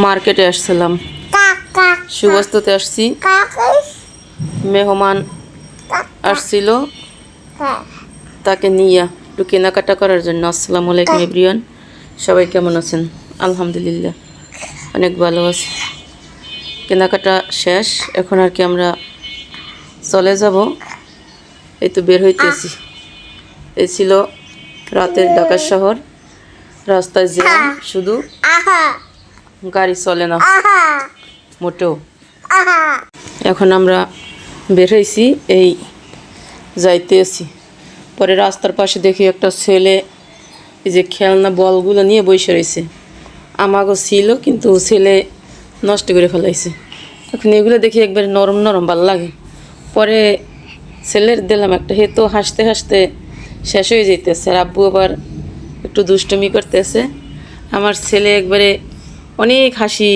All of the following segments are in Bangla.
মার্কেটে আসছিলাম, সুবস্তুতে আসছি। মেহমান আসছিল, তাকে নিয়ে একটু কেনাকাটা করার জন্য। আসসালামু আলাইকুম এভরিওয়ান, সবাই কেমন আছেন? আলহামদুলিল্লাহ অনেক ভালো আছি। কেনাকাটা শেষ, এখন আর কি আমরা চলে যাব। এই তো বের হইতেছি। এই ছিল রাতের ঢাকা শহর, রাস্তায় জ্যাম, শুধু গাড়ি চলে না মোটেও। এখন আমরা বের হয়েছি, এই যাইতে আছি। পরে রাস্তার পাশে দেখি একটা ছেলে এই যে খেলনা বলগুলো নিয়ে বসে রয়েছে। আমাগো ছিল, কিন্তু ছেলে নষ্ট করে ফেলাইছে। এখন এগুলো দেখি একবারে নরম নরম ভাল লাগে। পরে ছেলের দিলাম একটা, হে তো হাসতে হাসতে শেষ হয়ে যেতেছে। আর আব্বু আবার একটু দুষ্টুমি করতেছে। আমার ছেলে একবারে অনেক হাসি,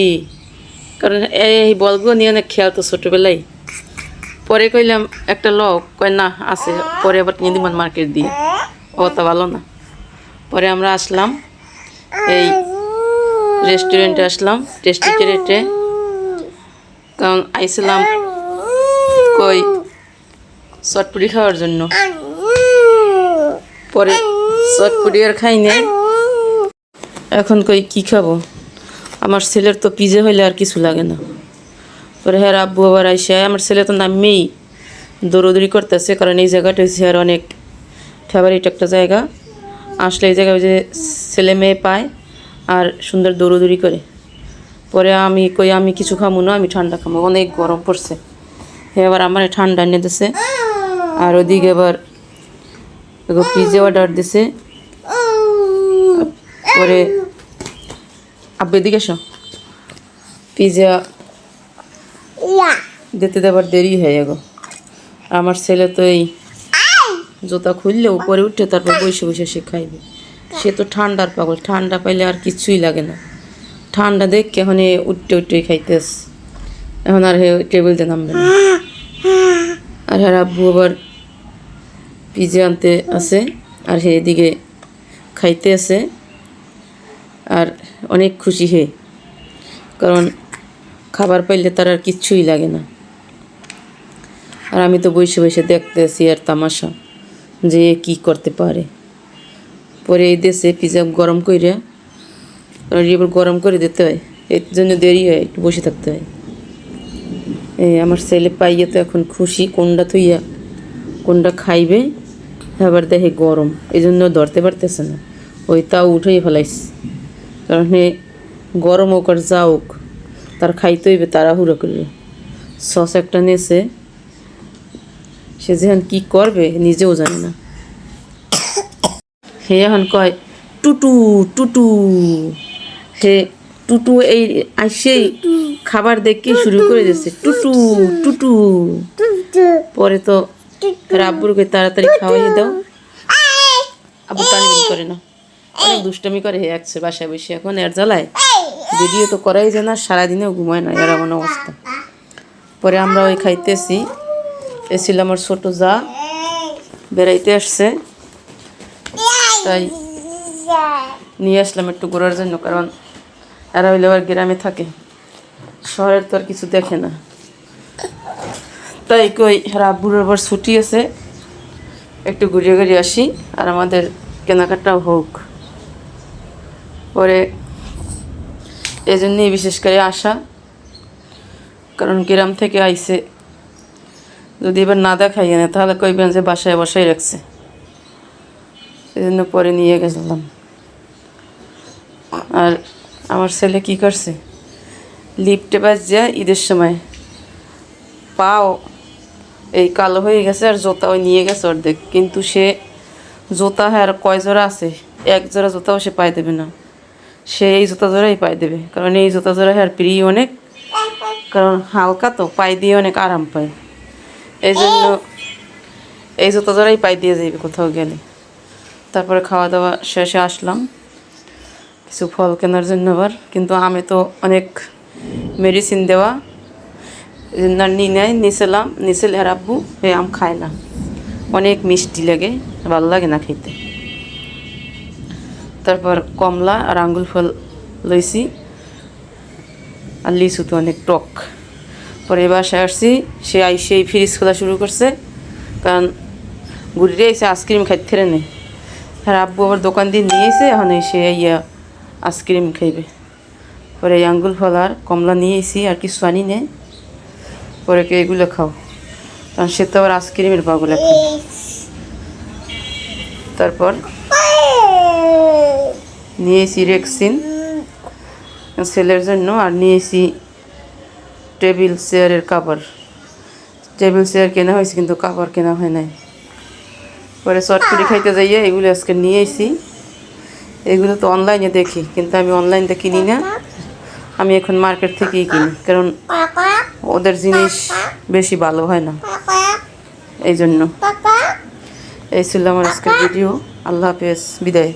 কারণ এই বলগুলো নিয়ে অনেক খেয়ালতো ছোটোবেলায়। পরে কইলাম একটা লক, কয় না আছে, পরে আবার কিনে দিবেন মার্কেট দিয়ে, অত ভালো না। পরে আমরা আসলাম এই রেস্টুরেন্টে, আসলাম টেস্টি ট্রিটে, কারণ আইছিলাম কই চটপুরি খাওয়ার জন্য। পরে চটপুরি আর খাই না, এখন কই কি খাবো। আমার ছেলের তো পিজে হইলে আর কিছু লাগে না। পরে হ্যাঁ আব্বু আবার আইসে, আমার ছেলে তো নামেই দৌড়দৌড়ি করতেছে, কারণ এই জায়গাটা হচ্ছে আর অনেক ফেভারিট একটা জায়গা। আসলে এই জায়গায় যে ছেলে মেয়ে পায় আর সুন্দর দৌড়দৌড়ি করে। পরে আমি কই আমি কিছু খাবো না, আমি ঠান্ডা খাবো, অনেক গরম পড়ছে। হ্যাঁ আবার আমার ঠান্ডা এনে দিছে। আর ওদিকে আবার পিজা অর্ডার দিছে। পরে আব্বু এদিকে এসো, পিজা দিতে দেবার দেরি হয়ে গো। আমার ছেলে তো এই জুতা খুললে উপরে উঠে তারপর বসে বসে সে খাইবে। সে তো ঠান্ডার পাগল, ঠান্ডা পাইলে আর কিছুই লাগে না। ঠান্ডা দেখে এখন উঠতে উঠতে খাইতেস, এখন আর হে টেবিল দিয়ে নামবে না। আর হ্যাঁ আব্বু আবার পিজা আনতে আছে, আর হে এদিকে খাইতে আছে। আর অনেক খুশি হে, কারণ খাবার পাইলে তার আর কিচ্ছুই লাগে না। আর আমি তো বসে বসে দেখতেছি আর তামাশা, যে কি করতে পারে। পরে এই দেশে পিজা গরম করে, এবার গরম করে দিতে হয়, এর জন্য দেরি হয়, একটু বসে থাকতে হয়। এই আমার ছেলে পাইয়ে তো এখন খুশি, কোনটা থইয়া কোনটা খাইবে। আবার দেখে গরম, এই জন্য ধরতে পারতেছে না, ওই তাও উঠেই ফেলাইছে। কারণ গরম হোক আর যা হোক, তার খাইতে হইবে তাড়াহুড়ো করবে। সস একটা নেছে, সে যেখান কী করবে নিজেও জানে না। হে এখন কয় টুটু টুটু, হে টুটু এই আসেই খাবার দেখে শুরু করে দিয়েছে, টুটু টুটু। পরে তো আব্বুরকে তাড়াতাড়ি খাওয়াই দাও। আব্বু টানি করে না, অনেক দুষ্টমি করে হে একছে বাসায় বসে। এখন এর জ্বালায় ভিডিও তো করাই যায় না, সারাদিনেও ঘুমায় না, এর এমন অবস্থা। পরে আমরা ওই খাইতেছি, এ ছিল আমার ছোটো যা, বেড়াইতে আসছে, তাই নিয়ে আসলাম একটু ঘোরার জন্য। কারণ এরা হইলে আবার গ্রামে থাকে, শহরের তো আর কিছু দেখে না। তাই কই আব্বুর আবার ছুটি আছে, একটু ঘুরিয়ে ঘুরিয়ে আসি, আর আমাদের কেনাকাটাও হোক। পরে এই জন্যই বিশেষ করে আসা, কারণ গ্রাম থেকে আইসে, যদি এবার না দেখাই না তাহলে কইবেন যে বাসায় বসাই রাখছে। এই জন্য পরে নিয়ে গেছিলাম। আর আমার ছেলে কি করছে, লিফটে বাস যায় ঈদের সময়, পাও এই কালো হয়ে গেছে, আর জোতা ওই নিয়ে গেছে অর্ধেক। কিন্তু সে জুতা হ্যাঁ কয় জোড়া আছে, এক জোড়া জুতাও সে পাই দেবে না, সে এই জুতা জোড়াই পাই দেবে। কারণ এই জুতা জোড়া হ্যাঁ প্রিয় অনেক, কারণ হালকা তো পাই দিয়ে অনেক আরাম পায়। এই জন্য এই জুতা জোড়াই পাই দিয়ে যাইবে কোথাও গেলে। তারপরে খাওয়া দাওয়া শেষে আসলাম কিছু ফল কেনার জন্য আবার, কিন্তু আমি তো অনেক মেডিসিন দেওয়া, এই জন্য নিয়ে নেয় নিয়েছিলাম, নিয়েছিল আর আব্বু এই আম খায় না, অনেক মিষ্টি লাগে, ভালো লাগে না খেতে। তারপর কমলা আর আঙ্গুল ফল লইছি, আর লিচু তো অনেক টক। পরে বাসায় আসছি, সে আইসেই ফ্রিজ খোলা শুরু করছে, কারণ ঘুরিয়ে এসে আইসক্রিম খাইতে ফেরে নেই। আর আব্বু আবার দোকান দিয়ে নিয়ে এসে এখন এসে ইয়া আইসক্রিম খাইবে। পরে এই আঙ্গুল ফল আর কমলা নিয়ে এসি, আর কিছু আনি নে। পরে কে এগুলো খাও, কারণ সে তো আবার আইসক্রিমের পাগল এখন। তারপর নিয়েছি রেক্সিন ছেলের জন্য, আর নিয়েছি টেবিল চেয়ারের কাভার। টেবিল চেয়ার কেনা হয়েছে কিন্তু কাভার কেনা হয় নাই। পরে চটপটি খাইতে যাইয়ে এগুলো আজকে নিয়ে এসি। এগুলো তো অনলাইনে দেখি, কিন্তু আমি অনলাইনতে কিনি না, আমি এখন মার্কেট থেকেই কিনি, কারণ ওদের জিনিস বেশি ভালো হয় না, এই জন্য। এই ছিল আমার আজকের ভিডিও। আল্লাহ হাফেজ, বিদায়।